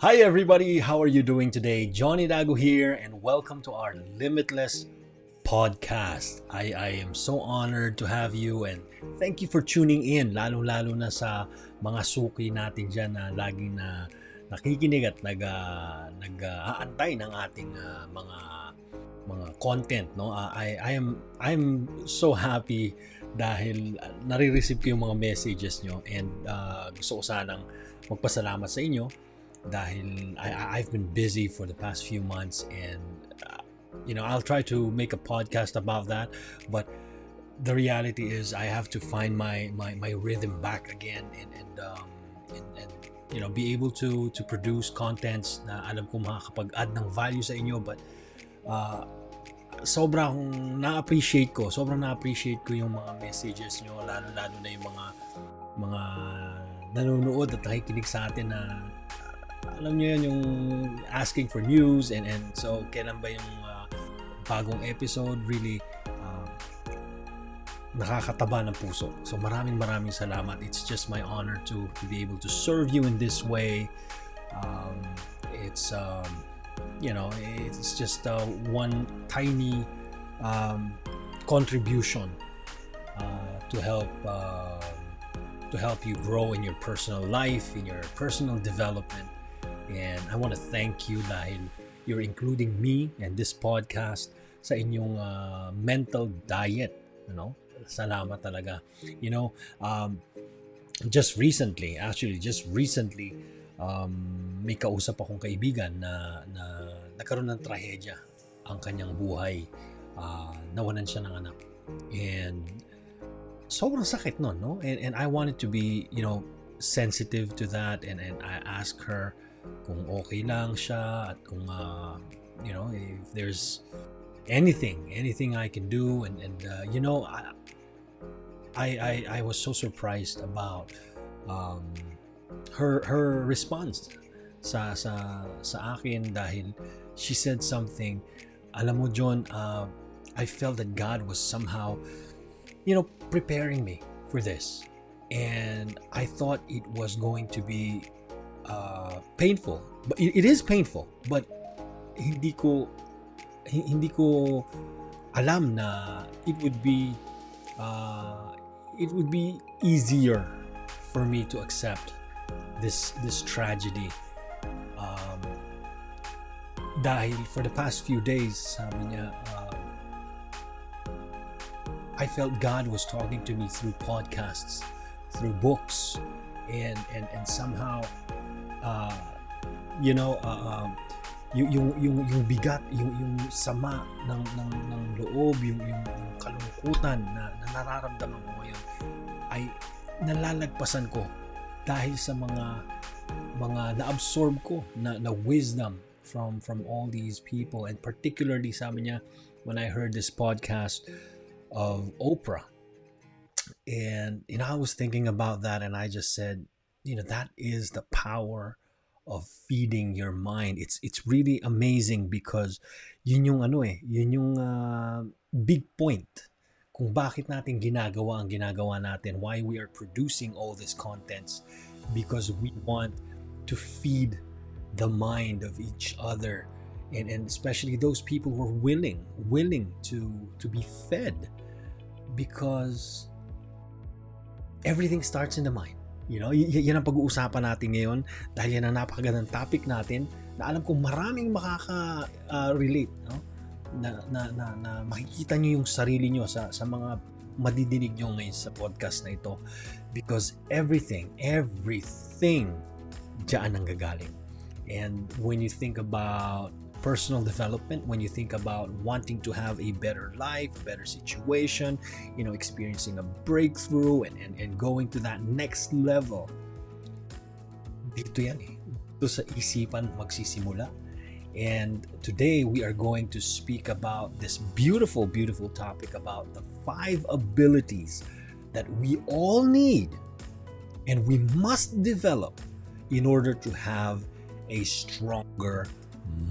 Hi everybody, how are you doing today? John Idago here and welcome to our Limitless Podcast. I am so honored to have you and thank you for tuning in, lalo-lalo na sa mga suki natin dyan na laging nakikinig at nag-aantay ng ating mga content, no? I'm so happy dahil nare-receive ko yung mga messages nyo and gusto ko sanang magpasalamat sa inyo dahil I've been busy for the past few months and I'll try to make a podcast about that, but the reality is I have to find my rhythm back again and be able to produce contents na alam ko makakapag-add ng value sa inyo. But sobrang na-appreciate ko yung mga messages nyo, lalo-lalo na yung mga nanonood at nakikinig sa atin na alam nyo yun, yung asking for news and so kailan ba yung bagong episode. Really nakakataba ng puso. So maraming salamat. It's just my honor to be able to serve you in this way. It's just one tiny contribution to help you grow in your personal life, in your personal development. And I want to thank you dahil you're including me and this podcast sa inyong mental diet. Salamat talaga. Just recently, may kausap akong kaibigan na nagkaroon ng trahedya ang kanyang buhay. Nawalan siya ng anak. And sobrang sakit nun, no? And I wanted to be, sensitive to that and I asked her kung okay lang siya at kung if there's anything I can do and I was so surprised about her response sa akin dahil she said something. Alam mo, John, I felt that God was somehow preparing me for this, and I thought it was going to be painful, but it is painful, but hindi ko alam na it would be easier for me to accept this tragedy, dahil for the past few days sabi niya, I felt God was talking to me through podcasts, through books, and somehow yung bigat, yung sama ng loob, yung kalungkutan na nararamdaman ko ngayon ay nalalagpasan ko dahil sa mga na-absorb ko na wisdom from all these people. And particularly sabi niya, when I heard this podcast of Oprah, and I was thinking about that and I just said, that is the power of feeding your mind. It's really amazing because yun yung big point kung bakit natin ginagawa ang ginagawa natin, why we are producing all these contents, because we want to feed the mind of each other and especially those people who are willing to be fed, because everything starts in the mind. Yan ang pag-uusapan natin ngayon dahil yan ang napakagandang topic natin na alam ko maraming makaka-relate, no? Na makikita nyo yung sarili nyo sa mga madidinig nyo ngayon sa podcast na ito, because everything dyan ang gagaling. And when you think about personal development, when you think about wanting to have a better life, a better situation, experiencing a breakthrough and going to that next level, dito yan Dito sa isipan magsisimula. And today we are going to speak about this beautiful topic about the 5 abilities that we all need and we must develop in order to have a stronger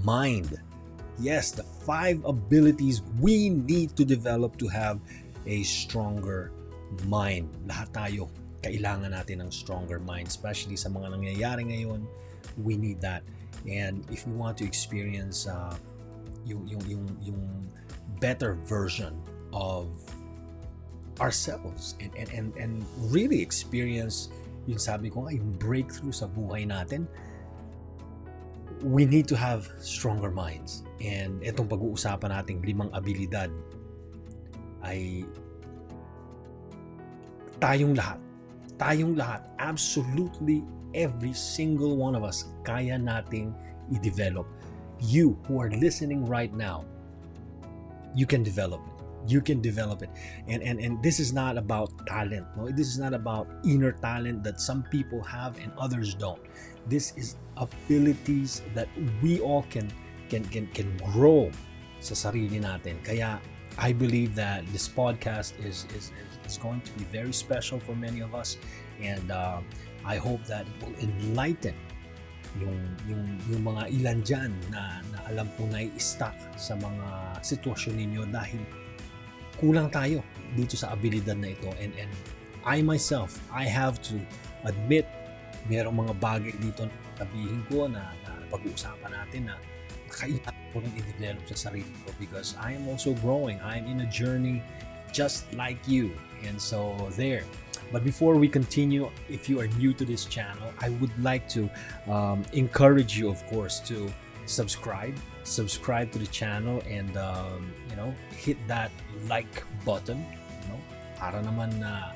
mind. Yes, the 5 abilities we need to develop to have a stronger mind. Lahat tayo, kailangan natin ng stronger mind, especially sa mga nangyayari ngayon. We need that. And if we want to experience yung better version of ourselves and really experience yung sabi ko nga, yung breakthrough sa buhay natin, we need to have stronger minds. And itong pag-uusapan nating 5 abilidad ay tayong lahat, absolutely every single one of us, kaya nating i-develop. You who are listening right now, you can develop it. You can develop it. And this is not about talent. No, this is not about inner talent that some people have and others don't. This is abilities that we all can grow sa sarili natin. Kaya I believe that this podcast is going to be very special for many of us, and I hope that it will enlighten yung mga ilan dyan na alam po na i-stuck sa mga sitwasyon ninyo dahil kulang tayo dito sa abilidad na ito. And I myself, I have to admit, merong mga bagay dito na sabihin ko na pag-uusapan natin na kailangan ko rin i-develop sa sarili ko because I am also growing. I am in a journey just like you. And so there. But before we continue, if you are new to this channel, I would like to encourage you, of course, to subscribe to the channel and hit that like button, para naman na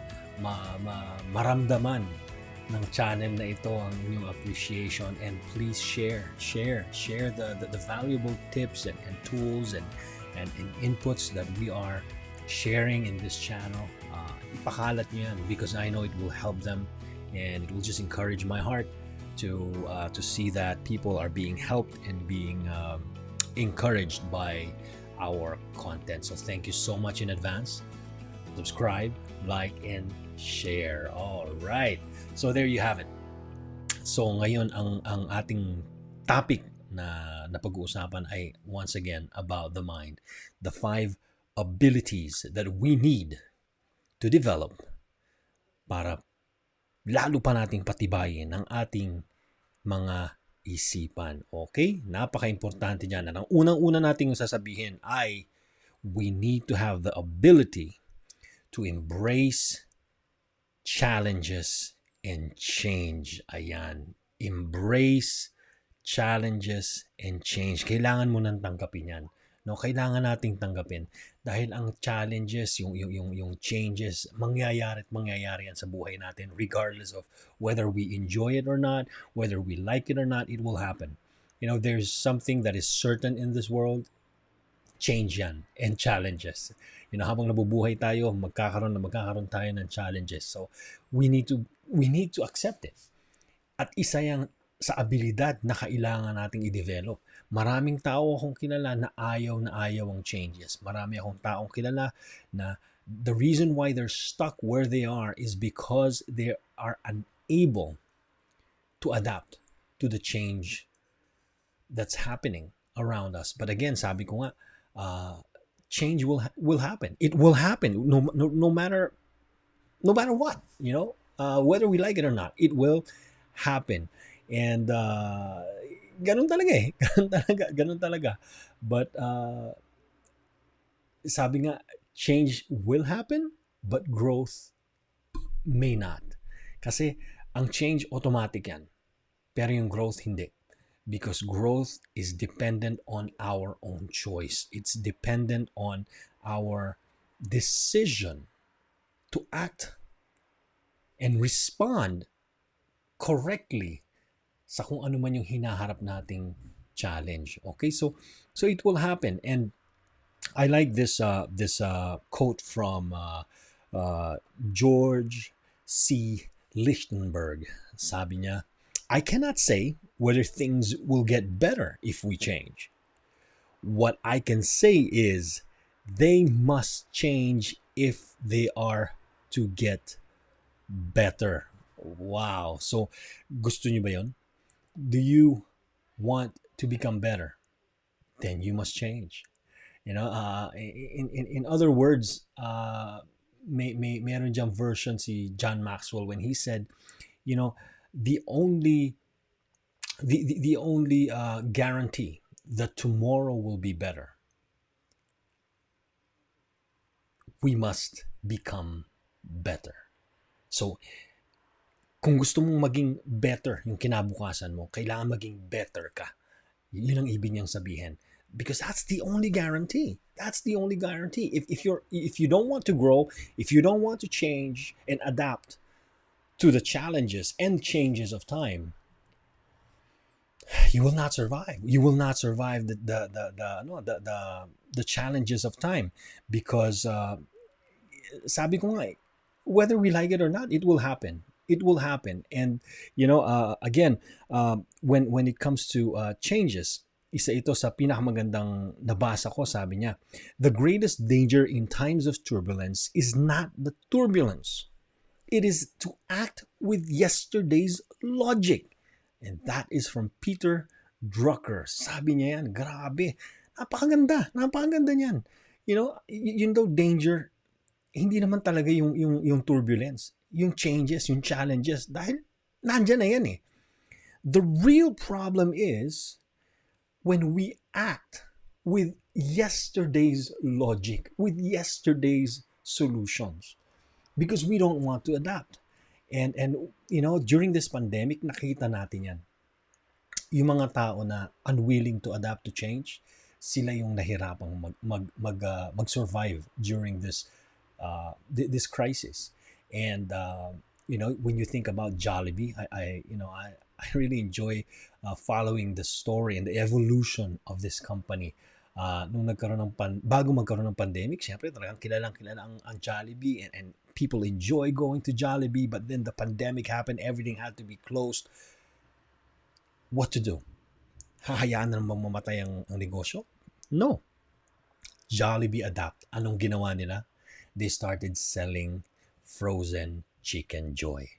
maramdaman ng channel na ito ang inyong appreciation. And please share the valuable tips and tools and inputs that we are sharing in this channel. Ipakalat nyo yan because I know it will help them and it will just encourage my heart to see that people are being helped and being encouraged by our content. So thank you so much in advance. Subscribe, like, and share. All right. So there you have it. So ngayon ang ating topic na pag-uusapan ay once again about the mind. The 5 abilities that we need to develop para lalo pa nating patibayin ang ating mga isipan. Okay? Napaka-importante dyan. Ang unang-una nating sasabihin ay we need to have the ability to embrace challenges and change. Ayan. Embrace challenges and change. Kailangan mo nang tanggapin yan. No, kailangan nating tanggapin dahil ang challenges, yung changes, mangyayari yan sa buhay natin regardless of whether we enjoy it or not, whether we like it or not, it will happen. There's something that is certain in this world, change yan and challenges. Habang nabubuhay tayo, magkakaroon tayo ng challenges. So we need to accept it. At isa yang sa abilidad na kailangan nating i-develop. Maraming tao akong kilala na ayaw ang changes. Marami akong taong kilala na the reason why they're stuck where they are is because they are unable to adapt to the change that's happening around us. But again, sabi ko nga, change will happen. It will happen no matter what, whether we like it or not, it will happen. And ganun talaga eh. Ganun talaga. But sabi nga, change will happen, but growth may not. Kasi ang change automatic yan. Pero yung growth hindi. Because growth is dependent on our own choice. It's dependent on our decision to act and respond correctly sa kung ano man yung hinaharap nating challenge. Okay, so it will happen. And I like this quote from George C. Lichtenberg. Sabi niya, I cannot say whether things will get better if we change. What I can say is they must change if they are to get better. Wow. So, gusto niyo ba yun? Do you want to become better? Then you must change. In other words, meron diyang version si John Maxwell when he said, the only the only guarantee that tomorrow will be better, we must become better. So, kung gusto mong maging better yung kinabukasan mo, kailangan maging better ka. Yun ang ibig niyang sabihin. Because that's the only guarantee. That's the only guarantee. If you don't want to grow, if you don't want to change and adapt to the challenges and changes of time, you will not survive. You will not survive the challenges of time because sabi ko nga, whether we like it or not, it will happen. It will happen. And again, when it comes to changes, isa ito sa pinakamagandang nabasa ko, sabi niya, the greatest danger in times of turbulence is not the turbulence. It is to act with yesterday's logic. And that is from Peter Drucker. Sabi niya yan, grabe. Napakaganda. Napakaganda niyan. Yun daw danger, hindi naman talaga yung turbulence, yung changes, yung challenges, dahil nandyan na yan eh. The real problem is when we act with yesterday's logic, with yesterday's solutions, because we don't want to adapt. And during this pandemic, nakita natin yan. Yung mga tao na unwilling to adapt to change, sila yung nahirapang mag-survive during this crisis. And when you think about Jollibee, I really enjoy following the story and the evolution of this company. Nung bago magkaroon ng pandemic, syempre talagang kilalang-kilala ang Jollibee, and people enjoy going to Jollibee, but then the pandemic happened, everything had to be closed. What to do? Hahayaan na naman mamatay ang negosyo? No. Jollibee adapt. Anong ginawa nila? They started selling frozen chicken joy.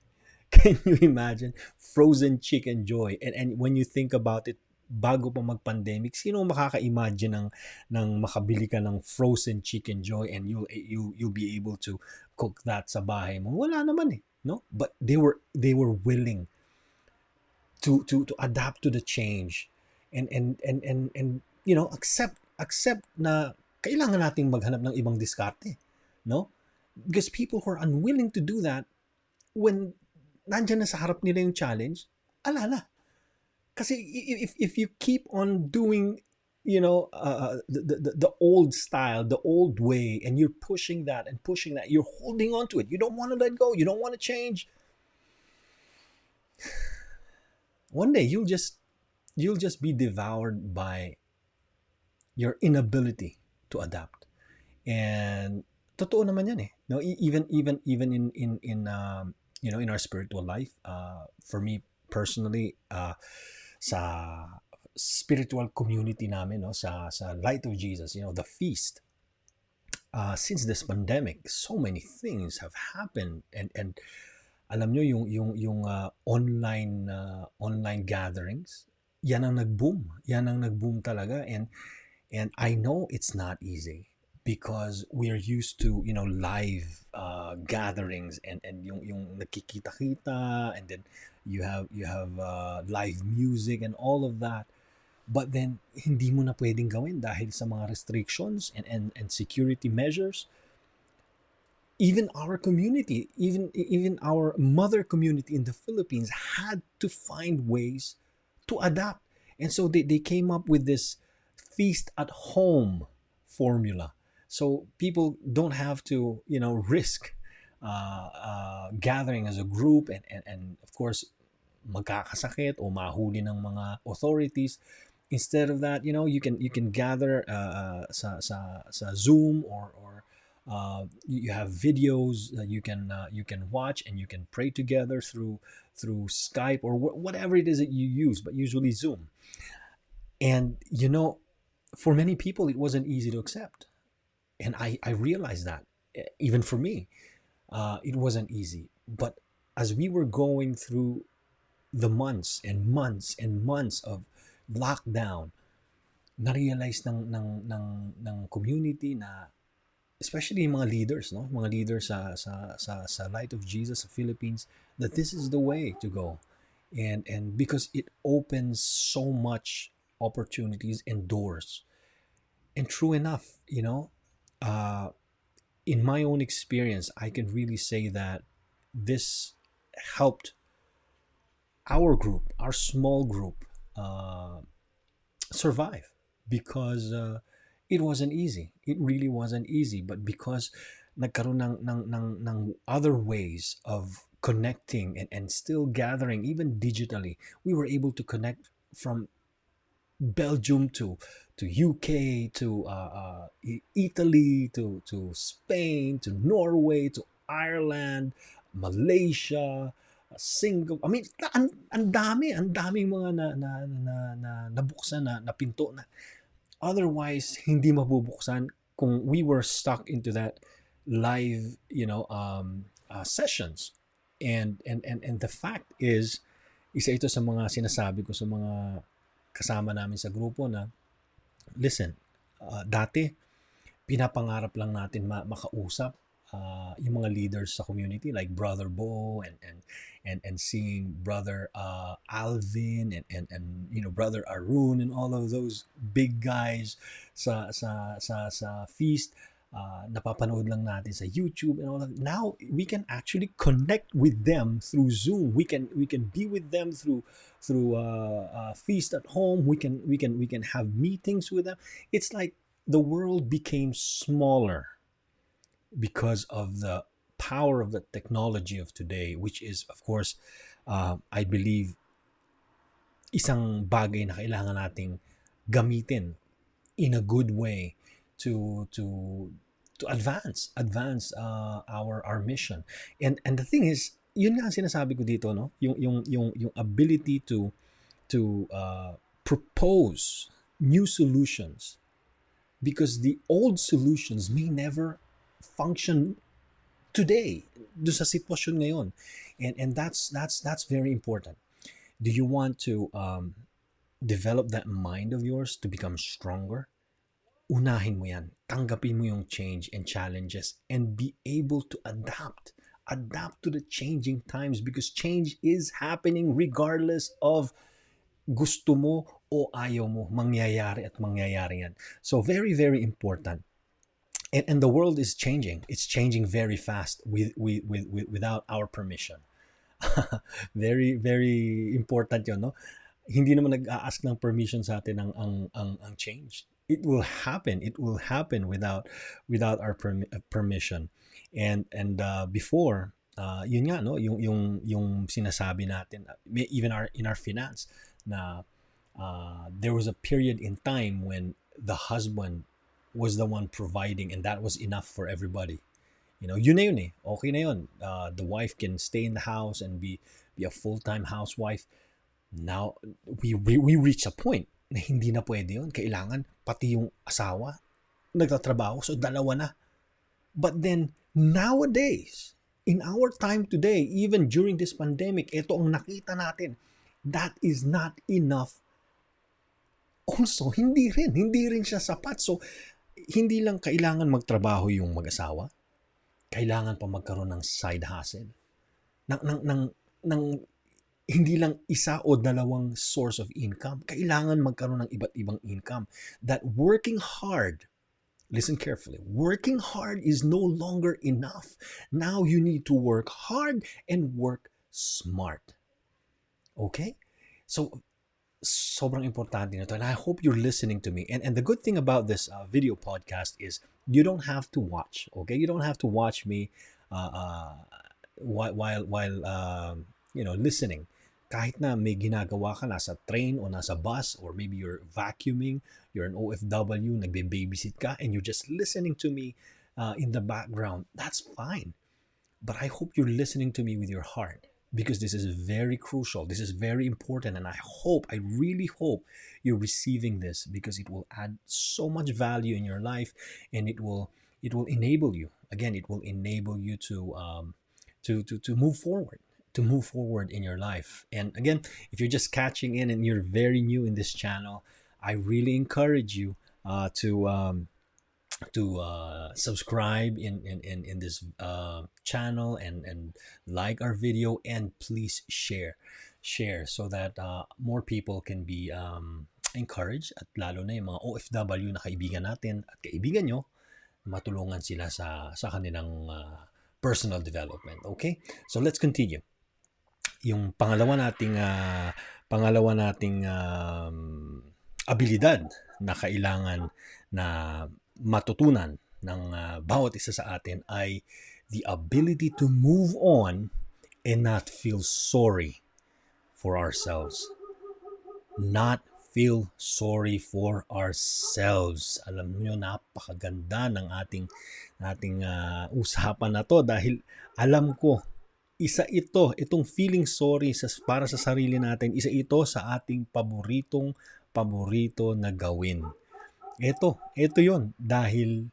Can you imagine? Frozen chicken joy. And when you think about it, bago pa mag-pandemic, sino makaka-imagine ng makabili ka ng frozen chicken joy and you'll be able to cook that sa bahay mo? Wala naman eh, no? But they were willing to adapt to the change and accept na kailangan nating maghanap ng ibang diskarte, no? Because people who are unwilling to do that, when nandiyan na sa harap nila yung challenge, alala. Kasi if you keep on doing, the old style, the old way, and you're pushing that, you're holding on to it. You don't want to let go. You don't want to change. One day you'll just be devoured by your inability to adapt. And totoo naman yan eh. No, even in our spiritual life, for me personally, sa spiritual community namin, no, sa Light of Jesus, the feast, since this pandemic, so many things have happened, and alam nyo yung online gatherings, yan ang nag-boom talaga, and I know it's not easy because we are used to live gatherings and yung nakikita-kita, and then you have live music and all of that, but then hindi mo na pwedeng gawin dahil sa mga restrictions and security measures. Even our community, even our mother community in the Philippines had to find ways to adapt, and so they came up with this feast at home formula. So people don't have to, risk gathering as a group and of course magkakasakit o mahuli ng mga authorities. Instead of that, you can gather sa Zoom or you have videos that you can watch, and you can pray together through Skype or whatever it is that you use, but usually Zoom. And for many people it wasn't easy to accept, and I realized that even for me, it wasn't easy. But as we were going through the months and months and months of lockdown, na-realize ng community na, especially mga leaders, no, mga leaders sa Light of Jesus sa Philippines, that this is the way to go. and because it opens so much opportunities and doors. And true enough, uh, in my own experience, I can really say that this helped our group, our small group, uh, survive because it wasn't easy. It really wasn't easy. But because nagkaroon ng other ways of connecting and still gathering, even digitally, we were able to connect from Belgium to UK to Italy to Spain to Norway to Ireland, Malaysia, Singapore. I mean, ang daming mga na nabuksan na pinto na otherwise hindi mabubuksan kung we were stuck into that live, sessions. And the fact is, isa ito sa mga sinasabi ko sa mga kasama namin sa grupo na, listen, dati, pinapangarap lang natin makausap yung mga leaders sa community like Brother Bo and seeing Brother Alvin and Brother Arun and all of those big guys sa feast. Napapanood lang natin sa YouTube and all that. Now we can actually connect with them through Zoom. We can be with them through feast at home. We can have meetings with them. It's like the world became smaller because of the power of the technology of today, which is, of course, I believe, isang bagay na kailangan nating gamitin in a good way to advance our mission. And the thing is, yun nga ang sinasabi ko dito, no, yung ability to propose new solutions, because the old solutions may never function today do sa sitwasyon ngayon. And that's very important. Do you want to develop that mind of yours to become stronger? Unahin mo yan. Tanggapin mo yung change and challenges and be able to adapt to the changing times, because change is happening regardless of gusto mo o ayaw mo. Mangyayari at mangyayari yan. So very, very important. And the world is changing. It's changing very fast without our permission. Very, very important yun, no? Hindi naman nag-a-ask ng permission sa atin ang change. It will happen. It will happen without our permission. And before, yun nga, no, yung sinasabi natin, even in our finance, na there was a period in time when the husband was the one providing, and that was enough for everybody. Yun na yun eh. Okay na yun. The wife can stay in the house and be a full-time housewife. Now, we reach a point na hindi na pwede yun. Kailangan pati yung asawa nagtatrabaho, so dalawa na. But then, nowadays, in our time today, even during this pandemic, ito ang nakita natin, that is not enough. Also, hindi rin siya sapat. So, hindi lang kailangan magtrabaho yung mag-asawa, kailangan pa magkaroon ng side hustle. Ng hindi lang isa o dalawang source of income. Kailangan magkaroon ng iba't ibang income. That working hard, listen carefully, working hard is no longer enough. Now you need to work hard and work smart. Okay? So, sobrang importante nito, and I hope you're listening to me. And the good thing about this video podcast is you don't have to watch. Okay, you don't have to watch me while listening. Kahit na may ginagawa ka, nasa train o nasa bus, or maybe you're vacuuming, you're an OFW, nagbe-babysit ka, and you're just listening to me in the background. That's fine. But I hope you're listening to me with your heart, because this is very crucial. This is very important. And I really hope you're receiving this, because it will add so much value in your life, and it will enable you. Again, it will enable you to move forward in your life. And again, if you're just catching in and you're very new in this channel, I really encourage you to subscribe in this channel and like our video, and please share share so that more people can be encouraged, at lalo na yung mga OFW na kaibigan natin at kaibigan nyo, matulungan sila sa kanilang personal development. Okay? So let's continue. Yung pangalawa nating abilidad na kailangan na matutunan ng bawat isa sa atin ay the ability to move on and not feel sorry for ourselves. Not feel sorry for ourselves. Alam niyo, napakaganda ng ating usapan na to dahil alam ko itong feeling sorry para sa sarili natin, isa ito sa ating paborito na gawin. Ito yon dahil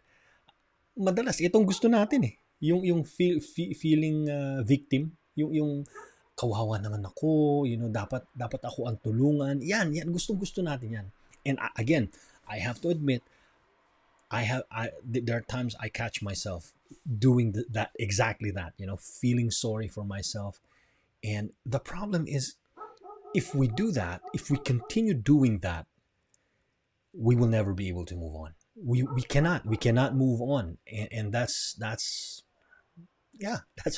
madalas itong gusto natin yung feeling victim, yung kawawa naman ako, dapat ako ang tulungan. Yan gustong-gusto natin yan. And again, I have to admit, there are times I catch myself doing exactly that, feeling sorry for myself. And the problem is, if we do that, if we continue doing that, we will never be able to move on. We cannot move on, and that's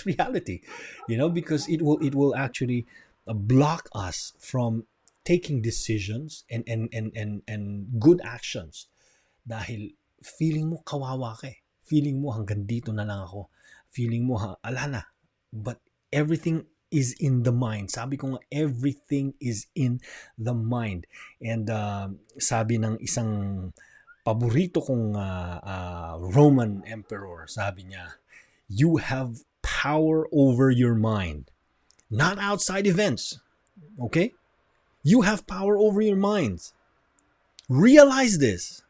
reality, because it will actually block us from taking decisions and good actions dahil feeling mo kawawa ka eh. Feeling mo hanggang dito na lang ako. Feeling mo ala na. But everything is in the mind. Sabi ko nga, everything is in the mind. And sabi ng isang paborito kong Roman emperor, sabi niya, you have power over your mind, not outside events. Okay? You have power over your mind. Realize this,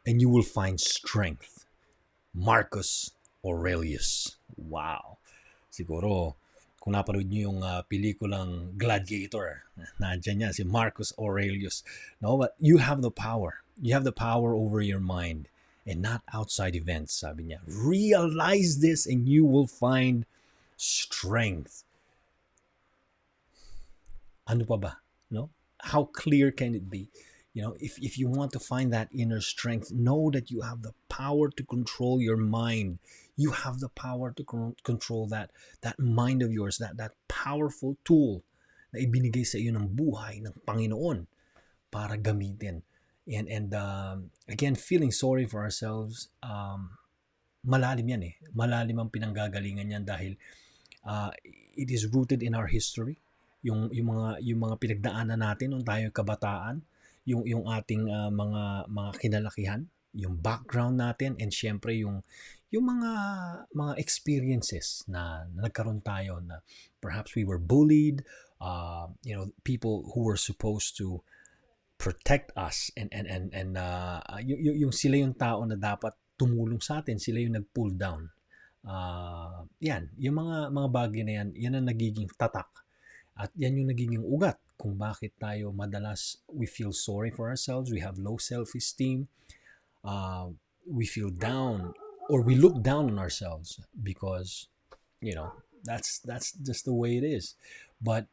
and you will find strength. Marcus Aurelius. Wow. Siguro, kung napanood niyo yung pelikulang Gladiator, nandiyan niya si Marcus Aurelius. No, but you have the power. You have the power over your mind and not outside events, sabi niya. Realize this and you will find strength. Ano pa ba? No? How clear can it be? If you want to find that inner strength, know that you have the power to control your mind. You have the power to control that mind of yours, that powerful tool na ibinigay sa iyo ng buhay, ng Panginoon para gamitin. And again, feeling sorry for ourselves, malalim yan eh. Malalim ang pinanggagalingan yan dahil it is rooted in our history. Yung mga pinagdaanan natin nung tayo kabataan, yung ating mga kinalakihan, yung background natin, and syempre yung mga experiences na nagkaroon tayo na perhaps we were bullied, people who were supposed to protect us and yung sila yung tao na dapat tumulong sa atin, sila yung nag-pull down. Yan, yung mga bagay na yan ang nagiging tatak. At yan yung nagiging ugat kung bakit tayo madalas we feel sorry for ourselves, we have low self-esteem, we feel down, or we look down on ourselves because, that's just the way it is. But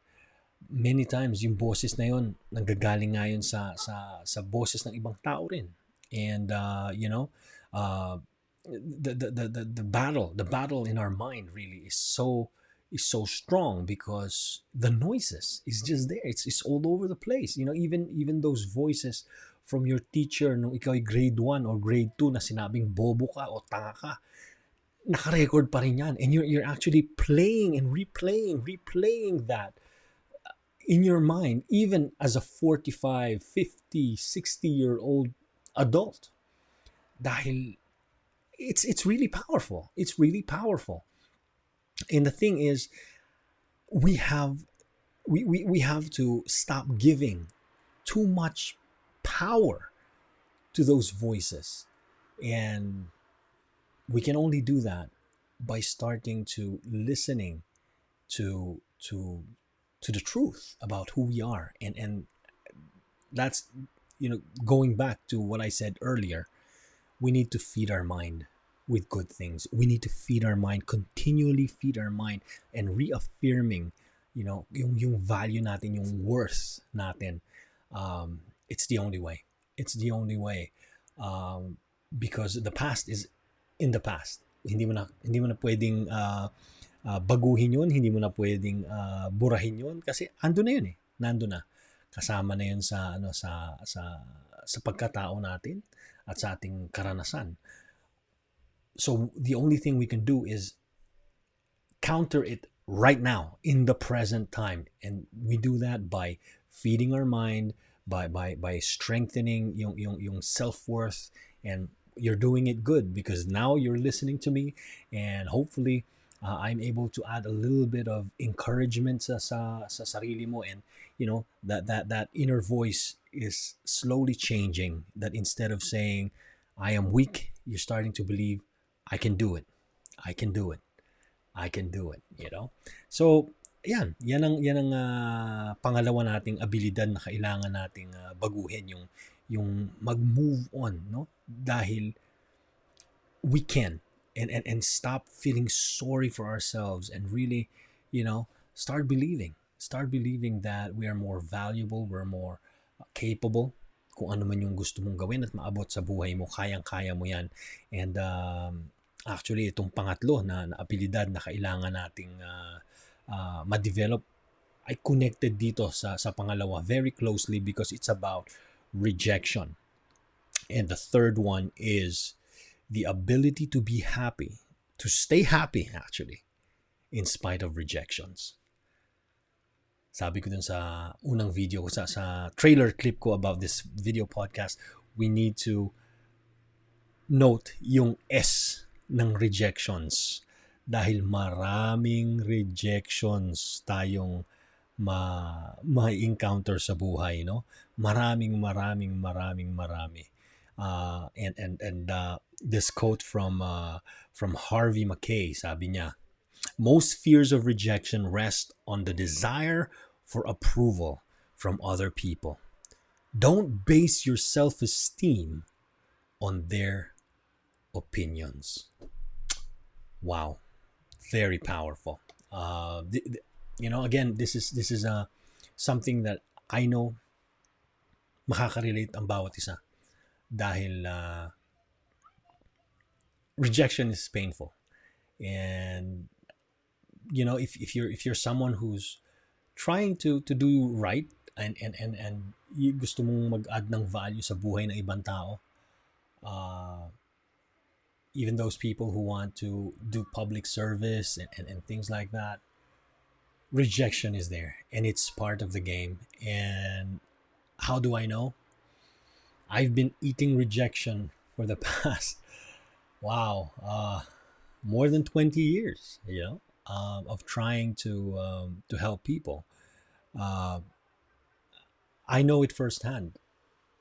many times, yung boses na yun, nanggagaling nga yun sa boses ng ibang tao rin. And, the battle in our mind really is so strong because the noises is just there. It's all over the place. Even those voices from your teacher nung ikaw ay grade 1 or grade 2 na sinabing bobo ka o tanga ka, naka-record pa rin yan. And you're actually playing and replaying that in your mind, even as a 45, 50, 60-year-old adult. Dahil it's really powerful. It's really powerful. And the thing is, we have to stop giving too much power to those voices. And we can only do that by starting to listening to the truth about who we are. And that's, going back to what I said earlier, we need to feed our mind with good things. We need to feed our mind, continually feed our mind, and reaffirming, yung value natin, yung worth natin, it's the only way. It's the only way. Because the past is in the past. Hindi mo na pwedeng baguhin yun, hindi mo na pwedeng burahin yun kasi ando na yun eh. Nando na. Kasama na yun sa pagkatao natin at sa ating karanasan. So the only thing we can do is counter it right now in the present time, and we do that by feeding our mind, by strengthening yung self-worth. And you're doing it good because now you're listening to me, and hopefully I'm able to add a little bit of encouragement sa sarili mo. And that inner voice is slowly changing, that instead of saying I am weak, you're starting to believe I can do it. I can do it. I can do it. So, yan ang pangalawa nating abilidad na kailangan nating baguhin, yung mag-move on, no? Dahil we can, and stop feeling sorry for ourselves, and really, start believing that we are more valuable, we're more capable. Kung ano man yung gusto mong gawin at maabot sa buhay mo, kayang-kaya mo yan. And actually, itong pangatlo na abilidad na kailangan nating ma-develop ay connected dito sa pangalawa very closely, because it's about rejection. And the third one is the ability to be happy, to stay happy actually, in spite of rejections. Sabi ko dun sa unang video ko, sa trailer clip ko about this video podcast, we need to note yung S ng rejections. Dahil maraming rejections tayong ma-encounter sa buhay, no? Marami. And this quote from Harvey Mackay, sabi niya, most fears of rejection rest on the desire for approval from other people. Don't base your self-esteem on their opinions. Wow, very powerful. Again, this is something that I know makaka-relate ang bawat isa, dahil rejection is painful. And if you're someone who's trying to do right, and gusto mong mag-add ng value sa buhay ng ibang tao, even those people who want to do public service and things like that, rejection is there, and it's part of the game. And how do I know? I've been eating rejection for the past more than 20 years, of trying to help people. I know it firsthand,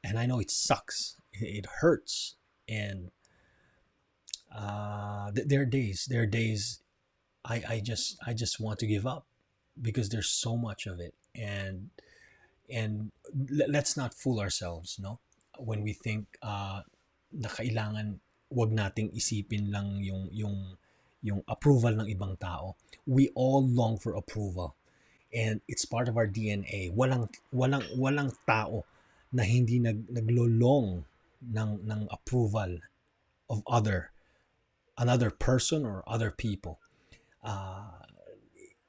and I know it sucks. It hurts, and there are days I just want to give up, because there's so much of it. And let's not fool ourselves, no? When we think na kailangan, wag nating isipin lang yung approval ng ibang tao. We all long for approval, and it's part of our DNA. Walang tao na hindi naglolong ng approval of another person or other people.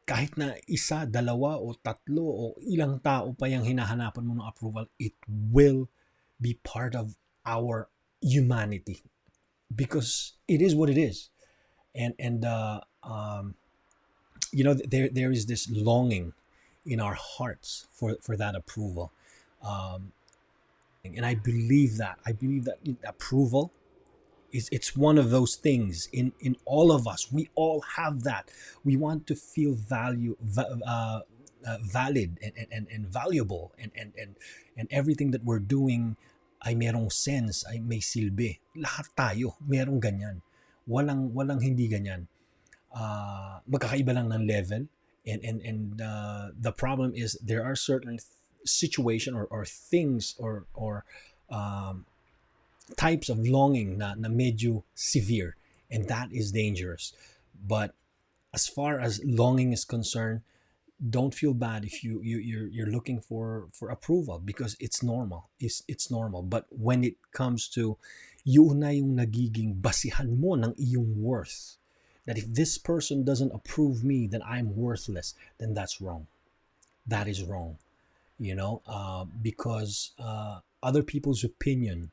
Kahit na isa, dalawa o tatlo o ilang tao pa yung hinahanapan mo ng approval, it will be part of our humanity, because it is what it is. And there is this longing in our hearts for that approval. And I believe that approval it's one of those things in all of us. We all have that. We want to feel valid and valuable, and everything that we're doing ay merong sense, ay may silbi. Lahat tayo merong ganyan. Walang hindi ganyan. Magkakaiba lang ng level, and the problem is there are certain situation or things or types of longing na medyo severe, and that is dangerous. But as far as longing is concerned, don't feel bad if you're looking for approval, because it's normal. It's normal. But when it comes to, yun na yung nagiging basihan mo ng iyong worth, that if this person doesn't approve me, then I'm worthless, then that's wrong. That is wrong. Because other people's opinion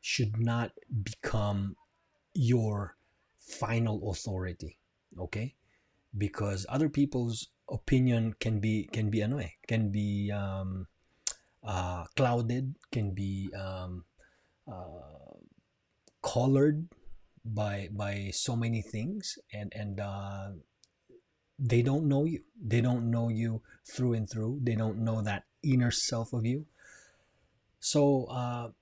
should not become your final authority. Okay, because other people's opinion can be clouded, can be colored by so many things, and they don't know you. They don't know you through and through. They don't know that inner self of you. So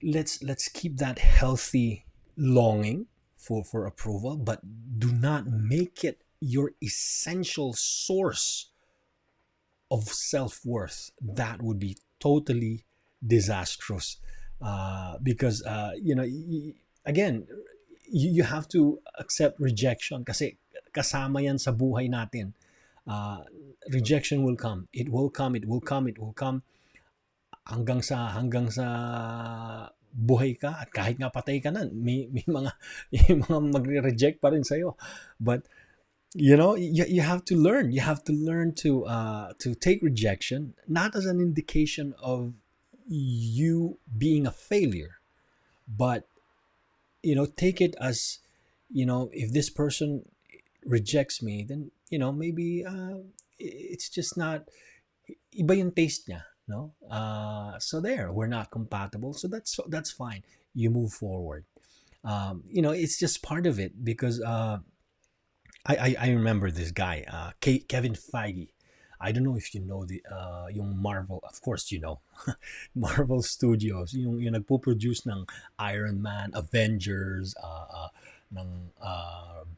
let's keep that healthy longing for approval, but do not make it your essential source of self-worth. That would be totally disastrous, because again, you have to accept rejection, kasi kasama yan sa buhay natin. Rejection will come. It will come. It will come. It will come hanggang sa buhay ka, at kahit nga patay ka na, may mga may mga magre-reject pa rin sa'yo. But you have to learn. You have to learn to take rejection not as an indication of you being a failure, but take it as, if this person rejects me, then maybe it's just not, iba yung taste niya, no? So there, we're not compatible, so that's fine. You move forward. It's just part of it, because I remember this guy, Kevin Feige. I don't know if you know yung Marvel, of course Marvel Studios, yung nagpo-produce ng Iron Man, Avengers, ng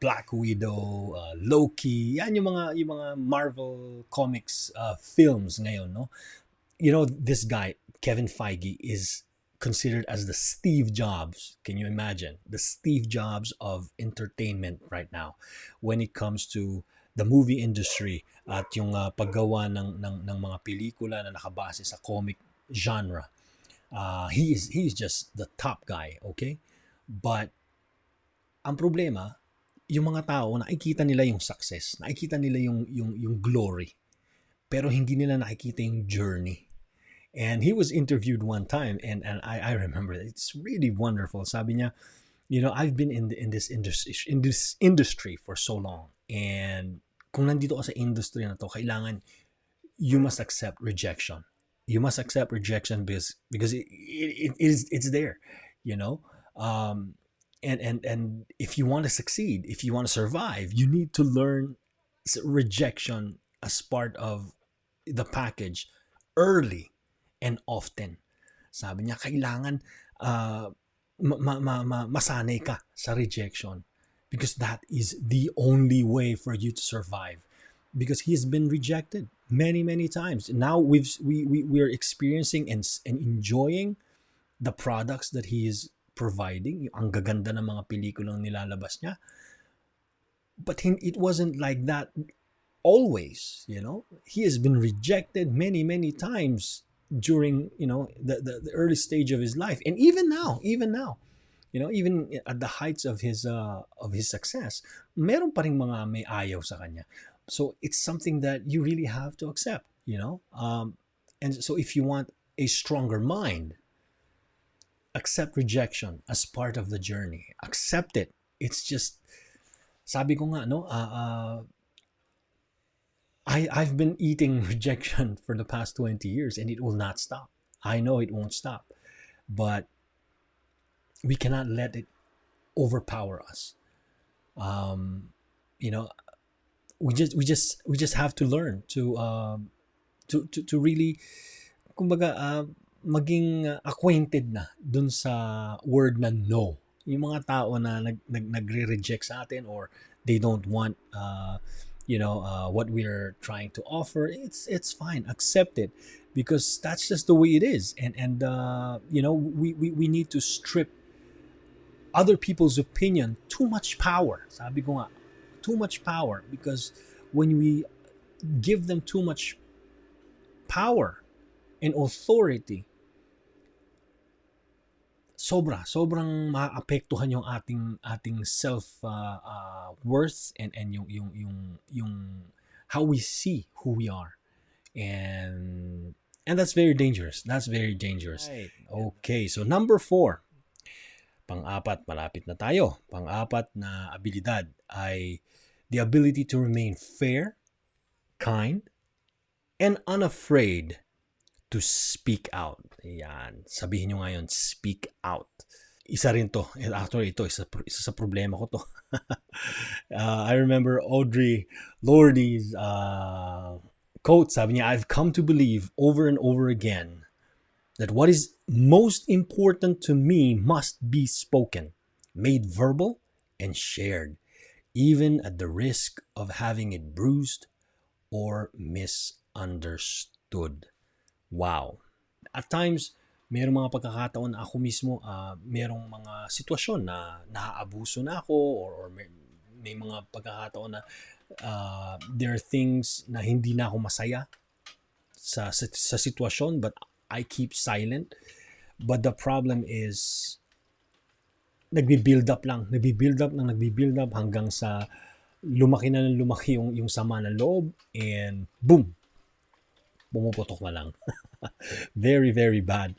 Black Widow, Loki. Yan yung mga Marvel Comics films ngayon, no? This guy, Kevin Feige, is considered as the Steve Jobs. Can you imagine? The Steve Jobs of entertainment right now when it comes to the movie industry at yung paggawa ng mga pelikula na nakabase sa comic genre. He is just the top guy, okay? But ang problema, yung mga tao nakikita nila yung success, nakikita nila yung glory, pero hindi nila nakikita yung journey. And he was interviewed one time, and I remember it's really wonderful. Sabi niya, I've been in this industry for so long, and kung nandito ka sa industry na to, kailangan you must accept rejection. You must accept rejection because it's there, and if you want to succeed, if you want to survive, you need to learn rejection as part of the package early and often. Sabi niya, kailangan masanay ka sa rejection, because that is the only way for you to survive. Because he's been rejected many times. Now we're experiencing and enjoying the products that he is providing. Ang gaganda ng mga pelikulang nilalabas niya. But it wasn't like that always, He has been rejected many times during the early stage of his life, and even now, even at the heights of his success, meron pa ring mga may ayaw sa kanya. So it's something that you really have to accept, and so if you want a stronger mind, accept rejection as part of the journey. Accept it. It's just, sabi ko nga, no, I've been eating rejection for the past 20 years, and it will not stop. I know it won't stop, but we cannot let it overpower us. We just have to learn to really, kumbaga, maging acquainted na dun sa word na no. Yung mga tao na nagre-reject sa atin, or they don't want what we're trying to offer, it's fine. Accept it, because that's just the way it is. And we need to strip other people's opinion too much power. Sabi ko nga, too much power, because when we give them too much power and authority, sobrang maapektuhan yung ating self worth and yung how we see who we are. And that's very dangerous. That's very dangerous. Right. Okay, so number 4. Pang-apat, malapit na tayo. Pang-apat na abilidad ay the ability to remain fair, kind, and unafraid to speak out. Yan. Sabihin nyo ngayon, speak out. Isa rin to. Actually, ito, isa sa problema ko to. I remember Audre Lorde's quote, sabi niya, I've come to believe over and over again that what is most important to me must be spoken, made verbal, and shared, even at the risk of having it bruised or misunderstood. Wow. At times, mayroong mga pagkakataon na ako mismo, mayroong mga sitwasyon na naaabuso na ako or may mga pagkakataon na there are things na hindi na ako masaya sa sitwasyon, but I keep silent. But the problem is nagbi-build up hanggang sa lumaki na ng lumaki yung sama ng loob, and boom, pumuputok na lang. Very, very bad.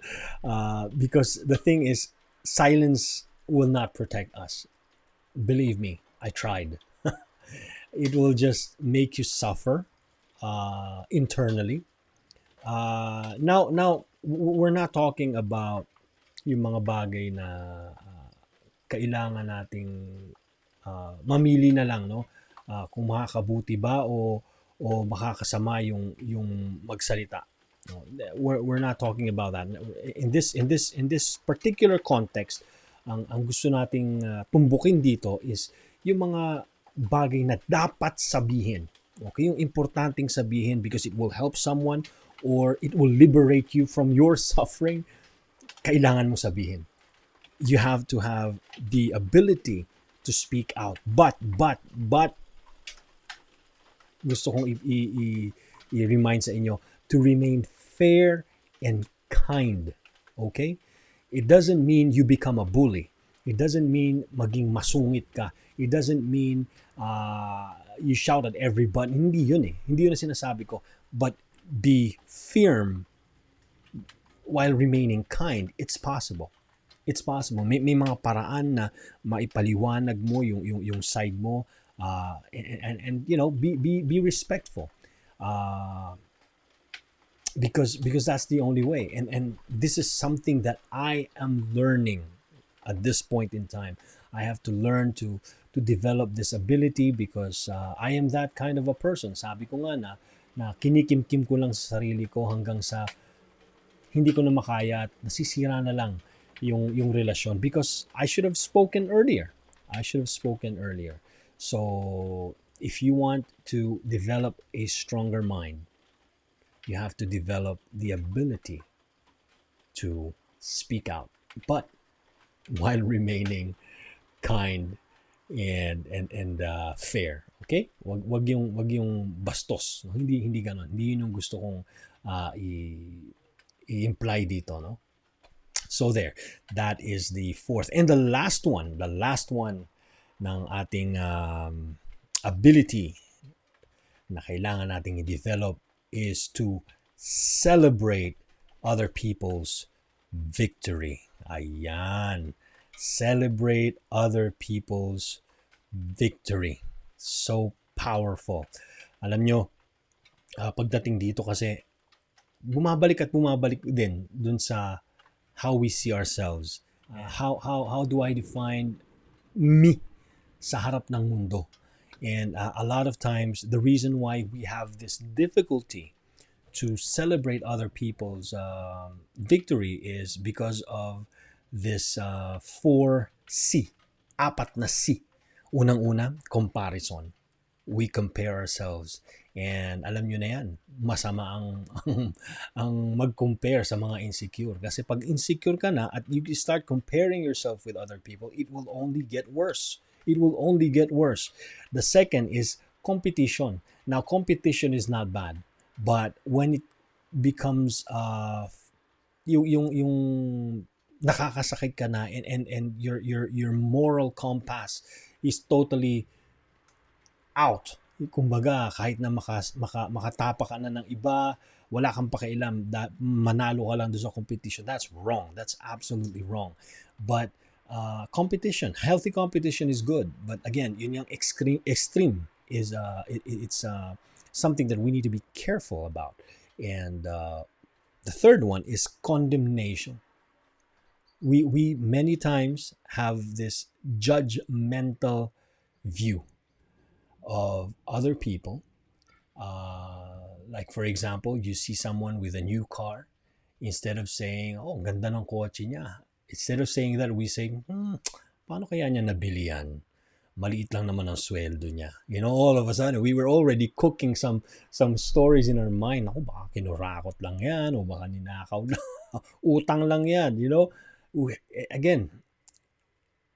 Because the thing is, silence will not protect us. Believe me, I tried. It will just make you suffer internally. Now, we're not talking about yung mga bagay na kailangan nating mamili na lang, no? Kung makakabuti ba o makakasama yung magsalita. No, we're not talking about that. In this particular context, ang gusto nating tumbukin dito is yung mga bagay na dapat sabihin. Okay, yung importanteng sabihin because it will help someone or it will liberate you from your suffering. Kailangan mo sabihin. You have to have the ability to speak out. But gusto kong i-remind sa inyo to remain fair and kind. Okay? It doesn't mean you become a bully. It doesn't mean maging masungit ka. It doesn't mean you shout at everybody. Hindi yun eh. Hindi yun ang sinasabi ko. But be firm while remaining kind. It's possible. It's possible. May mga paraan na maipaliwanag mo yung side mo and you know, be respectful. Because that's the only way. And this is something that I am learning at this point in time. I have to learn to develop this ability because I am that kind of a person. Sabi ko nga na kinikimkim ko lang sa sarili ko hanggang sa hindi ko na makaya at nasisira na lang yung relasyon because I should have spoken earlier. So if you want to develop a stronger mind, you have to develop the ability to speak out, but while remaining kind and fair. Okay? Wag yung bastos. Hindi ganoon. Hindi yun yung gusto kong i-imply dito, no? So there. That is the 4th. And the last one ng ating ability na kailangan nating i-develop is to celebrate other people's victory. Ayan. Celebrate other people's victory. So powerful. Alam nyo, pagdating dito kasi, bumabalik din dun sa how we see ourselves. How do I define me sa harap ng mundo? And a lot of times, the reason why we have this difficulty to celebrate other people's victory is because of this 4C. 4 na C. Unang-una, comparison. We compare ourselves. And alam nyo na yan, masama ang mag-compare sa mga insecure. Kasi pag insecure ka na at you start comparing yourself with other people, it will only get worse. The second is competition. Now, competition is not bad, but when it becomes yung nakakasakit ka na, and your moral compass is totally out. Kumbaga, kahit na makatapa ka na ng iba, wala kang pakialam, manalo ka lang doon sa competition. That's wrong. That's absolutely wrong. But competition, healthy competition is good. But again, yun yung extreme is it's something that we need to be careful about. And the third one is condemnation. We many times have this judgmental view of other people. Like for example, you see someone with a new car. Instead of saying, oh, ganda ng kotse niya. Instead of saying that, we say, paano kaya niya nabili yan? Maliit lang naman ang sweldo niya. You know, all of a sudden, we were already cooking some stories in our mind. Ako, baka kinurakot lang yan, o baka ninakaw lang. Utang lang yan, you know? Again,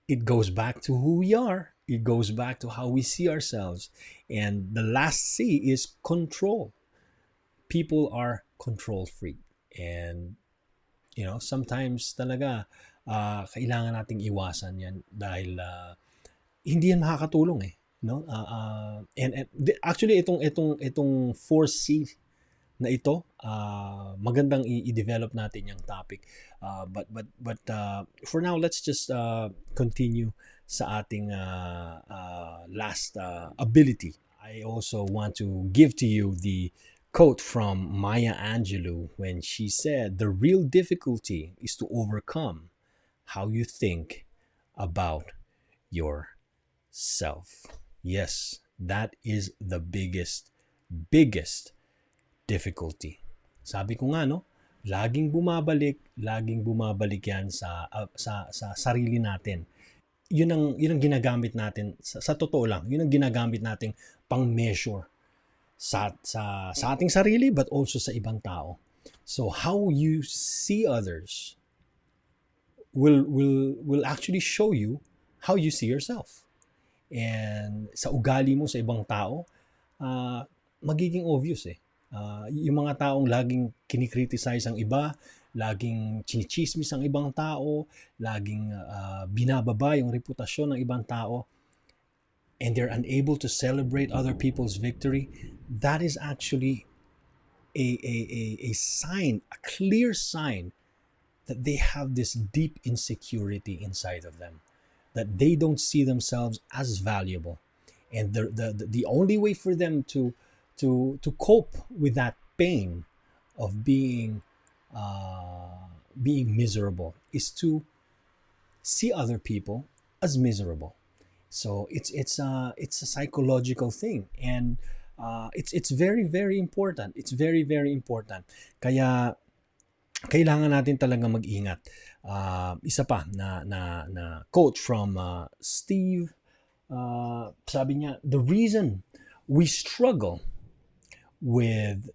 it goes back to who we are. It goes back to how we see ourselves. And the last C is control. People are control freak. And, you know, sometimes talaga, kailangan nating iwasan yan dahil hindi yan makakatulong eh. No? And actually, itong 4C na ito, magandang i-develop natin yung topic. But for now, let's just continue sa ating last ability. I also want to give to you the quote from Maya Angelou when she said, "The real difficulty is to overcome how you think about yourself." Yes, that is the biggest difficulty. Sabi ko nga, no, laging bumabalik yan sa sarili natin. Yun ang ginagamit natin sa totoo lang. Yun ang ginagamit nating pang-measure sa ating sarili, but also sa ibang tao. So how you see others will actually show you how you see yourself. And sa ugali mo sa ibang tao, magiging obvious eh. Yung mga taong laging kinikriticize ang iba, laging chinichismis ang ibang tao, laging binababa yung reputasyon ng ibang tao, and they're unable to celebrate other people's victory, that is actually a sign, a clear sign that they have this deep insecurity inside of them, that they don't see themselves as valuable. And the only way for them to cope with that pain of being miserable is to see other people as miserable. So it's a psychological thing, and it's very important. It's very important. Kaya kailangan natin talaga mag-ingat. Isa pa na quote from Steve, sabi niya, the reason we struggle with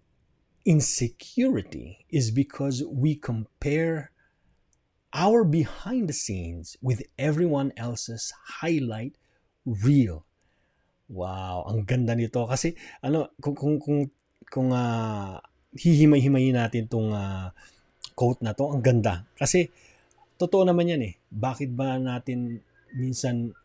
insecurity is because we compare our behind the scenes with everyone else's highlight reel. Wow, ang ganda nito kasi kung hihimay-himayin natin tong quote na to, ang ganda. Kasi totoo naman yan eh. Bakit ba natin minsan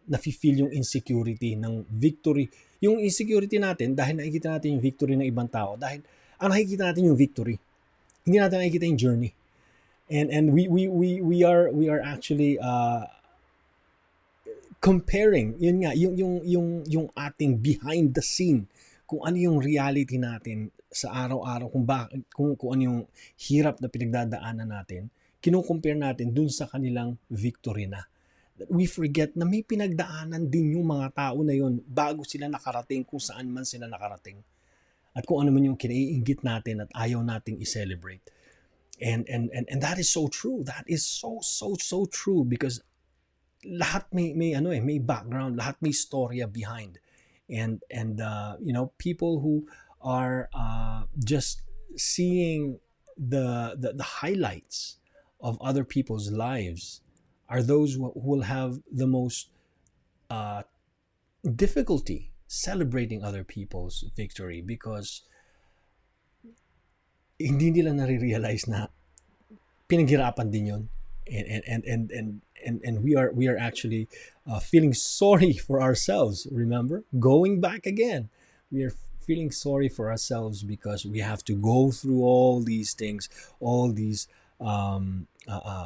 nafe-feel yung insecurity ng victory? Yung insecurity natin dahil nakikita natin yung victory ng ibang tao, dahil ang nakikita natin yung victory. Hindi natin nakikita yung journey. And we are actually comparing, yun nga, yung ating behind the scene, kung ano yung reality natin sa araw-araw, kung ano yung hirap na pinagdadaanan natin, kinukompare natin dun sa kanilang victory na. We forget na may pinagdaanan din yung mga tao na yun bago sila nakarating kung saan man sila nakarating. At kung ano man yung kinaiinggit natin at ayaw nating i-celebrate. And that is so true. That is so true, because lahat may background, lahat may storya behind. And you know, people who are just seeing the highlights of other people's lives are those who will have the most difficulty celebrating other people's victory, because hindi nila nare-realize na pinaghirapan din yun. And we are actually feeling sorry for ourselves. Remember, going back again, we are feeling sorry for ourselves because we have to go through all these things, all these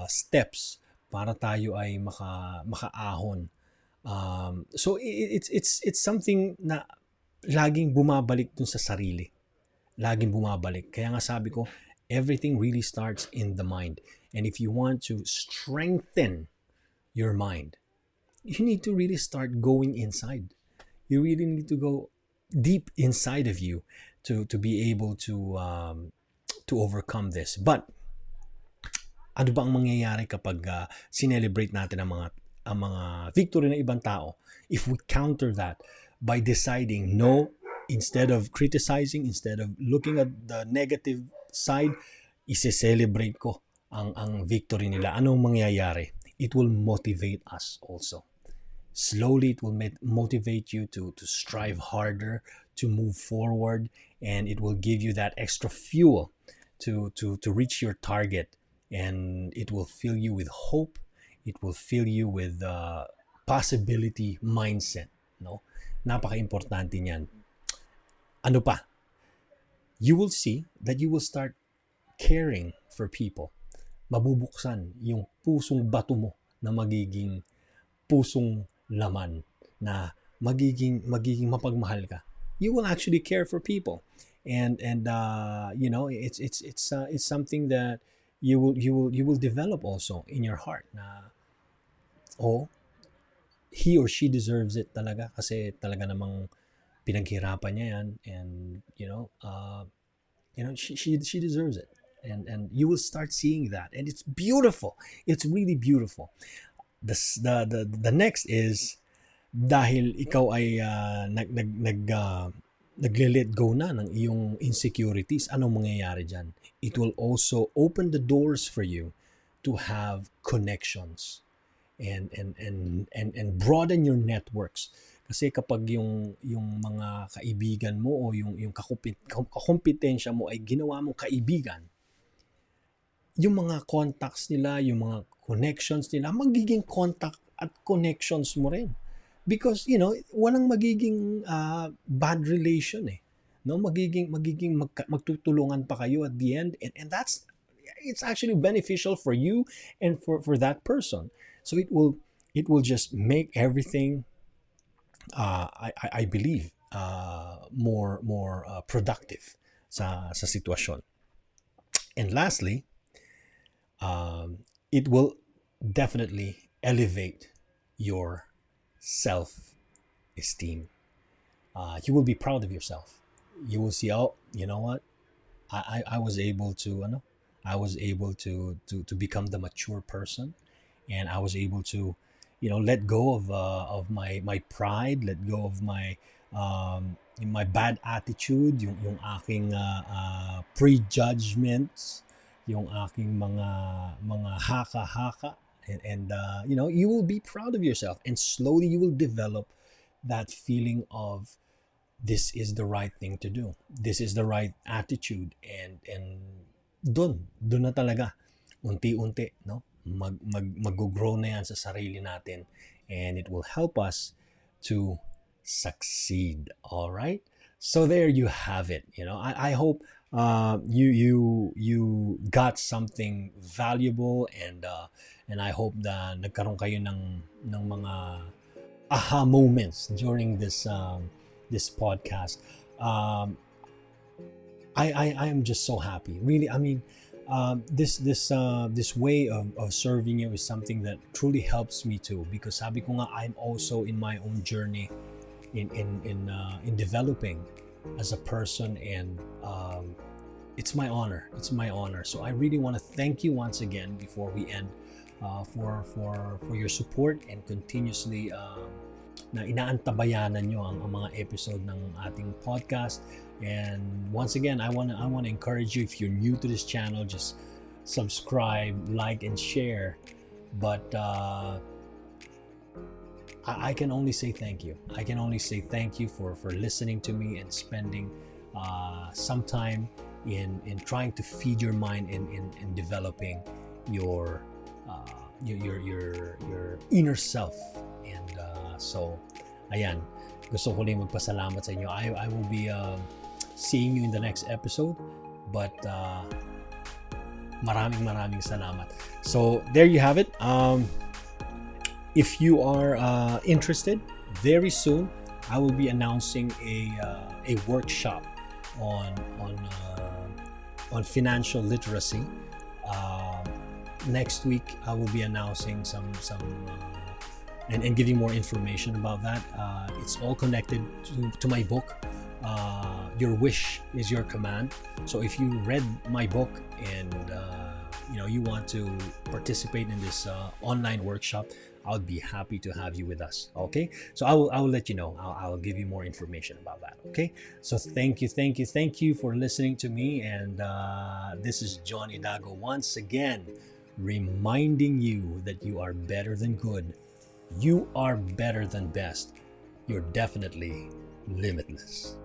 steps para tayo ay makaahon. So it's something na laging bumabalik dun sa sarili. Laging bumabalik. Kaya nga sabi ko, everything really starts in the mind. And if you want to strengthen your mind, you need to really start going inside. You really need to go deep inside of you to be able to overcome this. But ano ba ang mangyayari kapag sinelebrate natin ang mga victory ng ibang tao? If we counter that by deciding no, instead of criticizing, instead of looking at the negative side, ise-celebrate ko ang victory nila. Anong mangyayari? It will motivate us also. Slowly, it will motivate you to strive harder, to move forward, and it will give you that extra fuel to reach your target. And it will fill you with hope. It will fill you with possibility mindset. No? Napaka-importante niyan. Ano pa? You will see that you will start caring for people. Mabubuksan yung pusong bato mo na magiging pusong laman, na magiging mapagmahal ka. You will actually care for people, and you know, it's something that you will develop also in your heart na he or she deserves it talaga, kasi talaga namang pinaghirapan niya yan, and you know, she deserves it, and you will start seeing that, and it's beautiful. It's really beautiful. The next is, dahil ikaw ay nagle-let go na ng iyong insecurities, anong mangyayari dyan? It will also open the doors for you to have connections and broaden your networks. Kasi kapag yung mga kaibigan mo o yung kakumpetensya mo ay ginawa mong kaibigan, yung mga contacts nila, yung mga connections nila, magiging contact at connections mo rin. Because, you know, walang magiging bad relation eh. No, magiging magtutulungan pa kayo at the end, and it's actually beneficial for you and for that person. So it will just make everything I believe more productive sa sitwasyon. And lastly, it will definitely elevate your self-esteem. You will be proud of yourself. You will see, oh, you know what? I was able to, to become the mature person, and I was able to, let go of my pride, let go of my bad attitude, yung aking prejudgments, yung aking mga haka-haka, and you will be proud of yourself, and slowly you will develop that feeling of, this is the right thing to do, this is the right attitude, and dun na talaga unti-unti, no, mag-grow na yan sa sarili natin, and it will help us to succeed. All right, so there you have it. I hope you got something valuable, and I hope na nagkaroon kayo ng mga aha moments during this podcast. I am just so happy, really. I mean, this way of serving you is something that truly helps me too, because sabi ko nga, I'm also in my own journey in developing as a person, and it's my honor. So I really want to thank you once again before we end, for your support, and continuously na inaantabayanan nyo ang mga episode ng ating podcast. And once again, I want to encourage you, if you're new to this channel, just subscribe, like, and share. But I can only say thank you. I can only say thank you for listening to me and spending some time in trying to feed your mind in developing your your inner self. And so ayan, gusto ko rin magpasalamat sa inyo. I will be seeing you in the next episode, but maraming salamat. So there you have it. If you are interested, very soon I will be announcing a workshop on financial literacy. Next week I will be announcing some and giving more information about that. It's all connected to my book. Your wish is your command. So if you read my book and you want to participate in this online workshop, I would be happy to have you with us. Okay, so I will let you know. I'll give you more information about that. Okay, so thank you for listening to me. And this is John Idago once again, reminding you that you are better than good. You are better than best. You're definitely limitless.